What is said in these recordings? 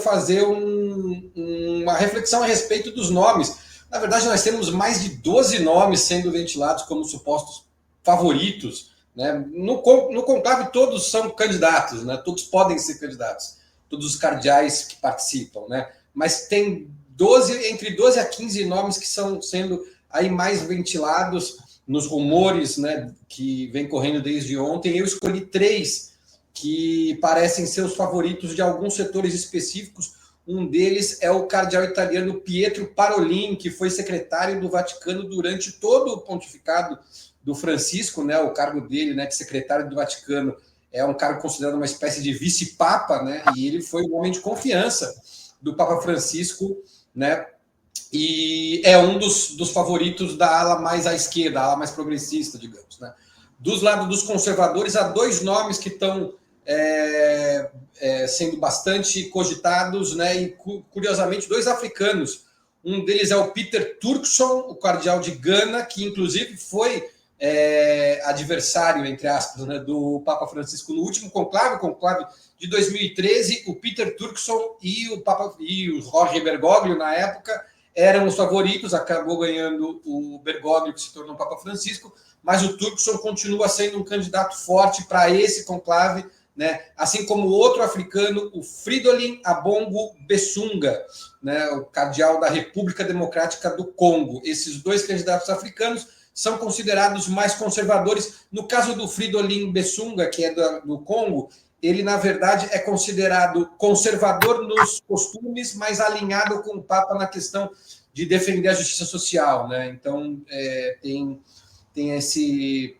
fazer uma reflexão a respeito dos nomes. Na verdade, nós temos mais de 12 nomes sendo ventilados como supostos favoritos, né? No conclave, todos são candidatos, né? Todos podem ser candidatos, todos os cardeais que participam, né? Mas tem entre 12 a 15 nomes que estão sendo aí mais ventilados nos rumores, né, que vem correndo desde ontem. Eu escolhi 3 que parecem ser os favoritos de alguns setores específicos. Um deles é o cardeal italiano Pietro Parolin, que foi secretário do Vaticano durante todo o pontificado do Francisco, né? O cargo dele, né, de secretário do Vaticano, é um cargo considerado uma espécie de vice-papa, né? E ele foi um homem de confiança do Papa Francisco, né? E é um dos favoritos da ala mais à esquerda, a ala mais progressista, digamos, né? Dos lados dos conservadores, há 2 nomes que estão sendo bastante cogitados, né? E curiosamente 2 africanos. Um deles é o Peter Turkson, o cardeal de Gana, que inclusive foi adversário, entre aspas, né, do Papa Francisco no último conclave de 2013. O Peter Turkson e o Jorge Bergoglio, na época, eram os favoritos. Acabou ganhando o Bergoglio, que se tornou Papa Francisco, mas o Turkson continua sendo um candidato forte para esse conclave, né? Assim como o outro africano, o Fridolin Ambongo Besunga, né? O cardeal da República Democrática do Congo. Esses 2 candidatos africanos são considerados mais conservadores. No caso do Fridolin Besunga, que é do Congo, ele, na verdade, é considerado conservador nos costumes, mas alinhado com o Papa na questão de defender a justiça social, né? Então, tem esse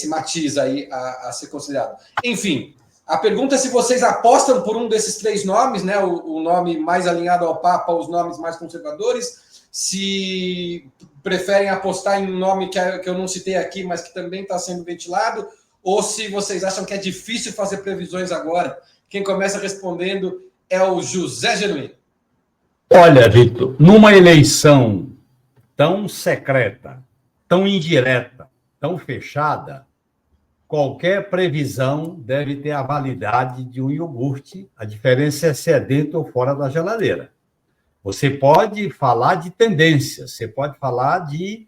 matiz aí a ser considerado. Enfim, a pergunta é se vocês apostam por um desses 3 nomes, né? O nome mais alinhado ao Papa, os nomes mais conservadores, se preferem apostar em um nome que eu não citei aqui, mas que também está sendo ventilado, ou se vocês acham que é difícil fazer previsões agora. Quem começa respondendo é o José Genuíno. Olha, Vitor, numa eleição tão secreta, tão indireta, tão fechada, qualquer previsão deve ter a validade de um iogurte. A diferença é se é dentro ou fora da geladeira. Você pode falar de tendência, você pode falar de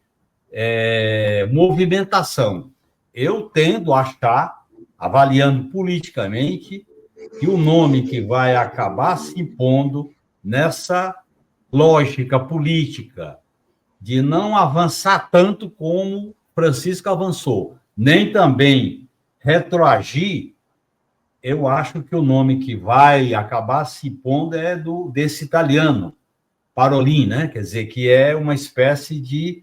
movimentação. Eu tendo a achar, avaliando politicamente, que o nome que vai acabar se impondo nessa lógica política de não avançar tanto como Francisco avançou, nem também retroagir, eu acho que o nome que vai acabar se impondo é desse italiano, Parolin, né? Quer dizer, que é uma espécie de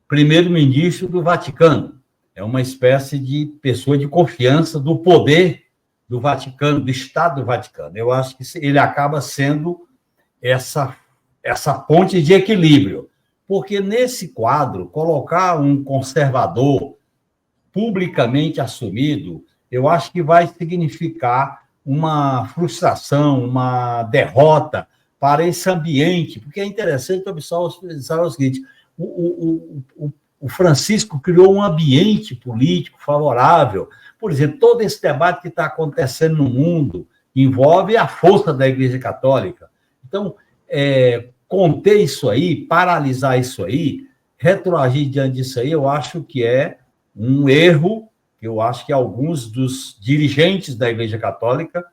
primeiro-ministro do Vaticano, é uma espécie de pessoa de confiança do poder do Vaticano, do Estado do Vaticano. Eu acho que ele acaba sendo essa ponte de equilíbrio, porque nesse quadro, colocar um conservador publicamente assumido, eu acho que vai significar uma frustração, uma derrota para esse ambiente, porque é interessante observar o seguinte: o Francisco criou um ambiente político favorável. Por exemplo, todo esse debate que está acontecendo no mundo envolve a força da Igreja Católica. Então, conter isso aí, paralisar isso aí, retroagir diante disso aí, eu acho que é um erro que eu acho que alguns dos dirigentes da Igreja Católica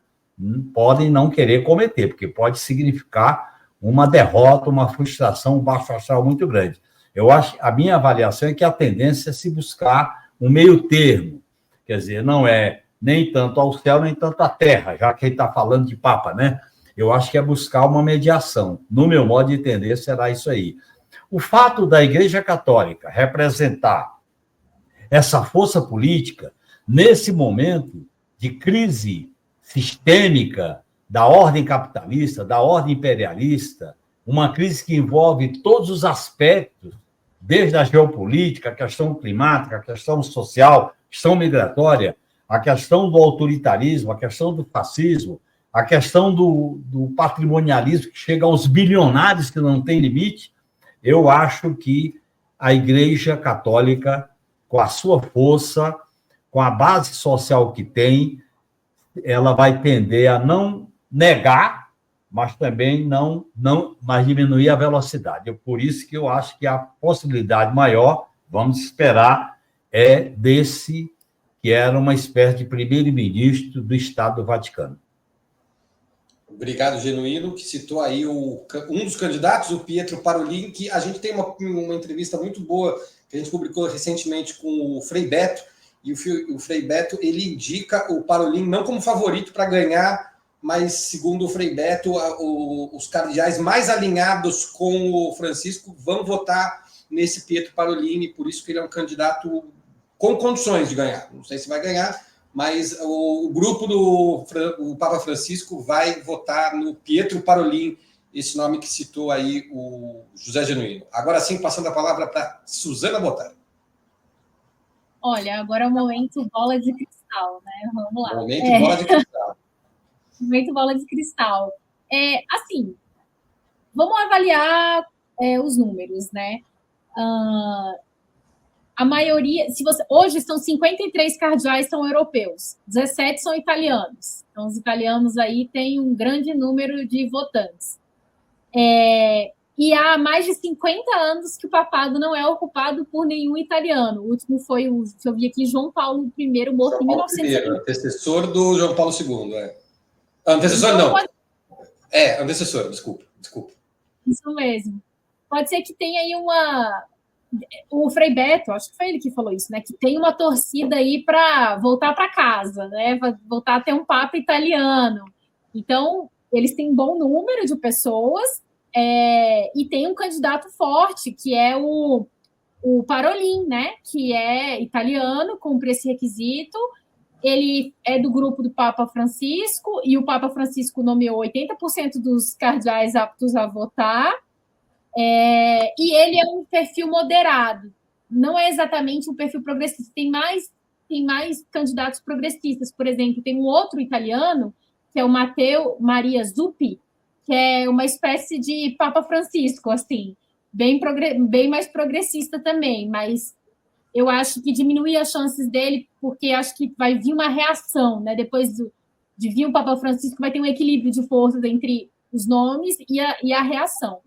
podem não querer cometer, porque pode significar uma derrota, uma frustração, um baixo astral muito grande. Eu acho, a minha avaliação é que a tendência é se buscar um meio termo, quer dizer, não é nem tanto ao céu, nem tanto à terra, já que ele está falando de Papa, né? Eu acho que é buscar uma mediação. No meu modo de entender, será isso aí. O fato da Igreja Católica representar essa força política, nesse momento de crise sistêmica da ordem capitalista, da ordem imperialista, uma crise que envolve todos os aspectos, desde a geopolítica, a questão climática, a questão social, a questão migratória, a questão do autoritarismo, a questão do fascismo, a questão do patrimonialismo que chega aos bilionários que não tem limite. Eu acho que a Igreja Católica, com a sua força, com a base social que tem, ela vai tender a não negar, mas também mas diminuir a velocidade. Por isso que eu acho que a possibilidade maior, vamos esperar, é desse que era uma espécie de primeiro-ministro do Estado do Vaticano. Obrigado, Genuíno, que citou aí um dos candidatos, o Pietro Parolin, que a gente tem uma entrevista muito boa que a gente publicou recentemente com o Frei Beto, e o Frei Beto ele indica o Parolin não como favorito para ganhar, mas, segundo o Frei Beto, os cardeais mais alinhados com o Francisco vão votar nesse Pietro Parolin, por isso que ele é um candidato com condições de ganhar. Não sei se vai ganhar, mas o grupo do Papa Francisco vai votar no Pietro Parolin, esse nome que citou aí o José Genuíno. Agora sim, passando a palavra para Suzana Bottari. Olha, agora é o momento bola de cristal, né? Vamos lá. Momento bola de cristal. Momento bola de cristal. Assim, vamos avaliar os números, né? A maioria, hoje são 53 cardeais são europeus, 17 são italianos. Então, os italianos aí têm um grande número de votantes. E há mais de 50 anos que o papado não é ocupado por nenhum italiano. O último foi o que eu vi aqui, João Paulo I, morto em 1970. Antecessor do João Paulo II, Antecessor então, não. Antecessor, desculpa. Isso mesmo. Pode ser que tenha aí o Frei Beto, acho que foi ele que falou isso, né? Que tem uma torcida aí para voltar para casa, né? Voltar a ter um papa italiano. Então, eles têm um bom número de pessoas e tem um candidato forte, que é o Parolin, né? Que é italiano, cumpre esse requisito. Ele é do grupo do Papa Francisco, e o Papa Francisco nomeou 80% dos cardeais aptos a votar. E ele é um perfil moderado, não é exatamente um perfil progressista, tem mais candidatos progressistas. Por exemplo, tem um outro italiano, que é o Matteo Maria Zuppi, que é uma espécie de Papa Francisco, assim, bem mais progressista também, mas eu acho que diminui as chances dele, porque acho que vai vir uma reação, né? Depois de vir o Papa Francisco, vai ter um equilíbrio de forças entre os nomes e a reação.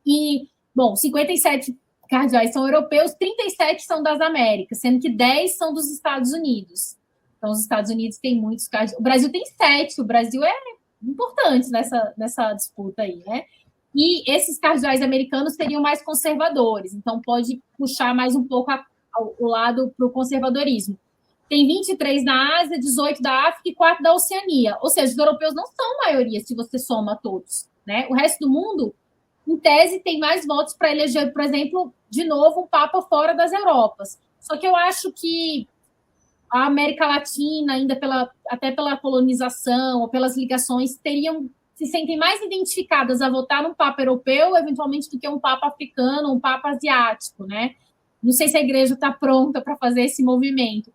E, bom, 57 cardeais são europeus, 37 são das Américas, sendo que 10 são dos Estados Unidos. Então, os Estados Unidos têm muitos cardeais. O Brasil tem 7, o Brasil é importante nessa disputa aí, né? E esses cardeais americanos seriam mais conservadores, então pode puxar mais um pouco o lado para o conservadorismo. Tem 23 na Ásia, 18 da África e 4 da Oceania. Ou seja, os europeus não são maioria, se você soma todos, né? O resto do mundo, em tese, tem mais votos para eleger, por exemplo, de novo, um Papa fora das Europas. Só que eu acho que a América Latina, ainda até pela colonização ou pelas ligações, se sentem mais identificadas a votar num Papa europeu, eventualmente, do que um Papa africano, um Papa asiático, né? Não sei se a igreja está pronta para fazer esse movimento.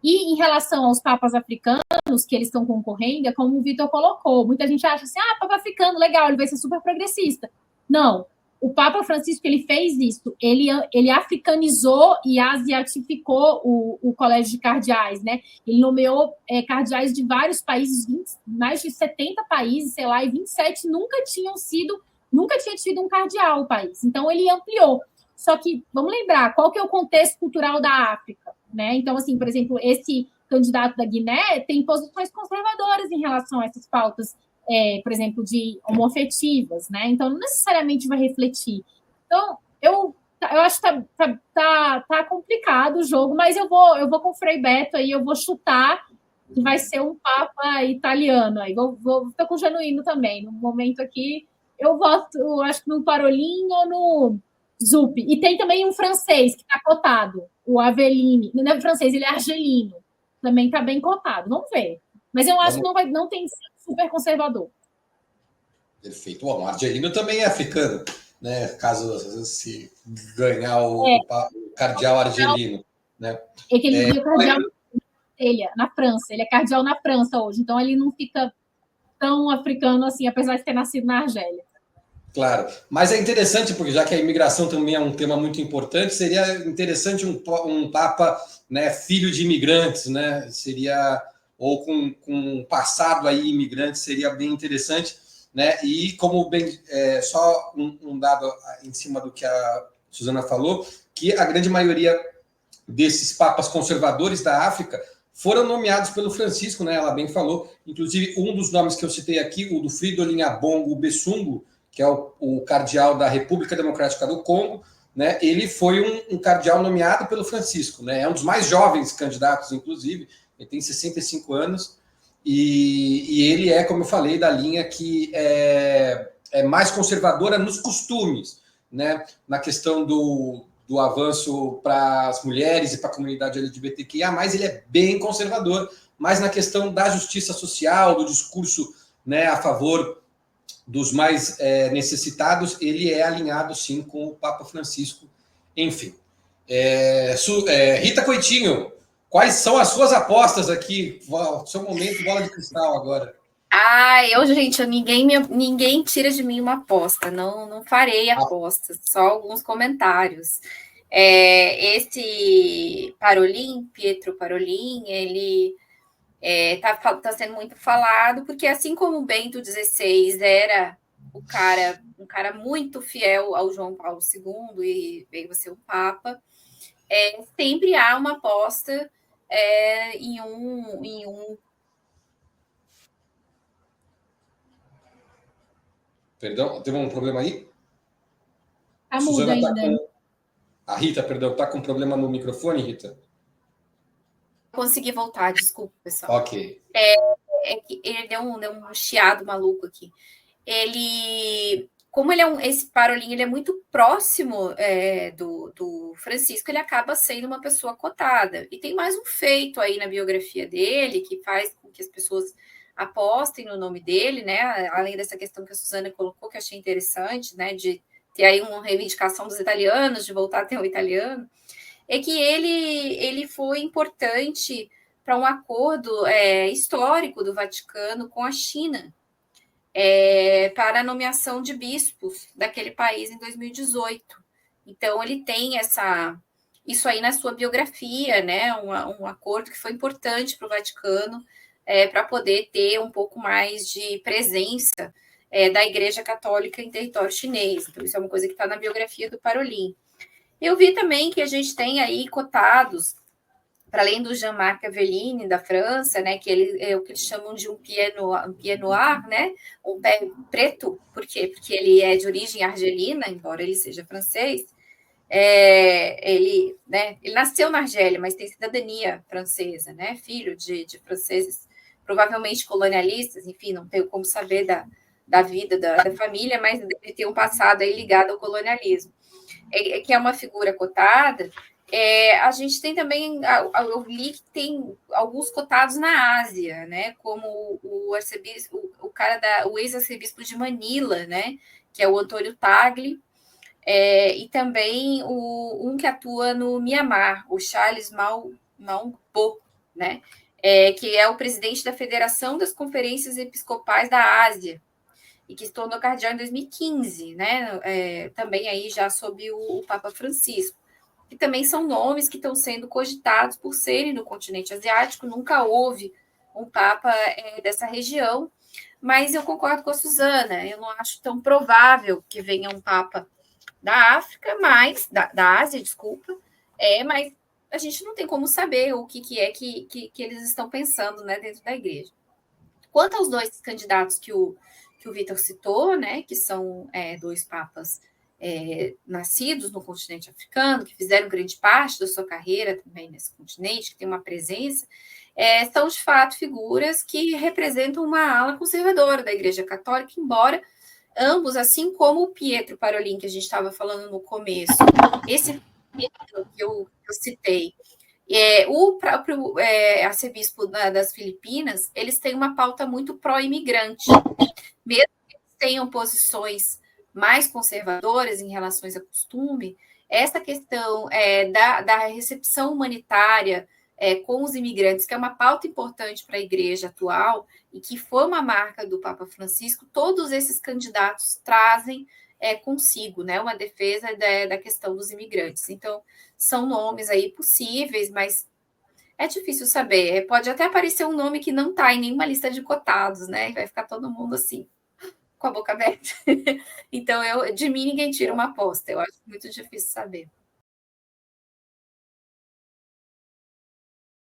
E em relação aos papas africanos, que eles estão concorrendo, é como o Vitor colocou. Muita gente acha assim, Papa africano, legal, ele vai ser super progressista. Não, o Papa Francisco, ele fez isso, ele africanizou e asiatificou o colégio de cardeais, né? Ele nomeou cardeais de vários países, mais de 70 países, sei lá, e 27 nunca tinha tido um cardeal o país. Então, ele ampliou. Só que, vamos lembrar, qual que é o contexto cultural da África, né? Então, assim, por exemplo, esse candidato da Guiné tem posições conservadoras em relação a essas pautas, por exemplo, de homoafetivas, né? Então, não necessariamente vai refletir. Então, eu acho que tá complicado o jogo, mas eu vou com o Frei Beto aí, eu vou chutar que vai ser um Papa italiano. Aí tô com o Genuíno também. No momento aqui, eu voto, acho que no Parolin ou no Zuppi. E tem também um francês que está cotado, o Avellini. Não é francês, ele é argelino. Também está bem cotado. Vamos ver. Mas eu acho que não tem super conservador. Perfeito. Bom, o argelino também é africano, né? Caso se ganhar o cardeal argelino, né? É que ele viu o cardeal na França. Ele é cardeal na França hoje, então ele não fica tão africano assim, apesar de ter nascido na Argélia. Claro, mas é interessante, porque já que a imigração também é um tema muito importante, seria interessante um Papa, né, filho de imigrantes, né? Seria, ou com um passado aí imigrante, seria bem interessante. né? E como bem, só um dado em cima do que a Suzana falou, que a grande maioria desses papas conservadores da África foram nomeados pelo Francisco, né? Ela bem falou. Inclusive, um dos nomes que eu citei aqui, o do Fridolin Ambongo Besungo, que é o cardeal da República Democrática do Congo, né? Ele foi um cardeal nomeado pelo Francisco, né? É um dos mais jovens candidatos, inclusive. Ele tem 65 anos. E ele é, como eu falei, da linha que é mais conservadora nos costumes, né? Na questão do avanço para as mulheres e para a comunidade LGBTQIA+, ele é bem conservador, mas na questão da justiça social, do discurso, né, a favor dos mais necessitados, ele é alinhado, sim, com o Papa Francisco. Enfim. Rita Coitinho, quais são as suas apostas aqui? Seu momento, bola de cristal agora. Gente, ninguém tira de mim uma aposta, não farei apostas, só alguns comentários. Esse Parolin, Pietro Parolin, ele tá sendo muito falado, porque assim como o Bento XVI era um cara muito fiel ao João Paulo II e veio a ser um Papa, sempre há uma aposta em um. Perdão, teve um problema aí? Tá mudo ainda. A Rita, perdão, tá com problema no microfone, Rita? Consegui voltar, desculpa, pessoal. Ok. Ele deu um chiado maluco aqui. Como ele esse Parolin, ele é muito próximo do Francisco, ele acaba sendo uma pessoa cotada. E tem mais um feito aí na biografia dele, que faz com que as pessoas apostem no nome dele, né? Além dessa questão que a Suzana colocou, que eu achei interessante, né? De ter aí uma reivindicação dos italianos, de voltar a ter um italiano, é que ele foi importante para um acordo histórico do Vaticano com a China, para a nomeação de bispos daquele país em 2018. Então, ele tem isso aí na sua biografia, né? Um acordo que foi importante para o Vaticano, para poder ter um pouco mais de presença da Igreja Católica em território chinês. Então, isso é uma coisa que está na biografia do Parolin. Eu vi também que a gente tem aí cotados, para além do Jean-Marc Avellini, da França, né, que ele é o que eles chamam de um pied noir, né, um pé preto. Por quê? Porque ele é de origem argelina, embora ele seja francês. Ele nasceu na Argélia, mas tem cidadania francesa, né, filho de franceses, provavelmente colonialistas, enfim, não tenho como saber da vida da família, mas ele tem um passado aí ligado ao colonialismo. Que é uma figura cotada. A gente tem também, eu li que tem alguns cotados na Ásia, né? Como o arcebispo, o ex-arcebispo de Manila, né? Que é o Antônio Tagle, e também um que atua no Mianmar, o Charles Maungpo, né? Que é o presidente da Federação das Conferências Episcopais da Ásia, e que se tornou cardeal em 2015, né? Também aí já sob o Papa Francisco. E também são nomes que estão sendo cogitados por serem do continente asiático. Nunca houve um Papa dessa região, mas eu concordo com a Suzana. Eu não acho tão provável que venha um Papa da África, mas da Ásia, desculpa. Mas a gente não tem como saber o que é que eles estão pensando, né, dentro da igreja. Quanto aos dois candidatos que o Vitor citou, né, que são dois papas nascidos no continente africano, que fizeram grande parte da sua carreira também nesse continente, que tem uma presença, são de fato figuras que representam uma ala conservadora da Igreja Católica, embora ambos, assim como o Pietro Parolin, que a gente estava falando no começo, esse Pietro que eu citei, o próprio arcebispo das Filipinas, eles têm uma pauta muito pró-imigrante, mesmo que eles tenham posições mais conservadoras em relação a costume, essa questão da recepção humanitária com os imigrantes, que é uma pauta importante para a igreja atual e que foi uma marca do Papa Francisco, todos esses candidatos trazem consigo, né, uma defesa da questão dos imigrantes. Então, são nomes aí possíveis, mas é difícil saber. Pode até aparecer um nome que não está em nenhuma lista de cotados, né? Vai ficar todo mundo assim, com a boca aberta. Então, de mim ninguém tira uma aposta. Eu acho muito difícil saber.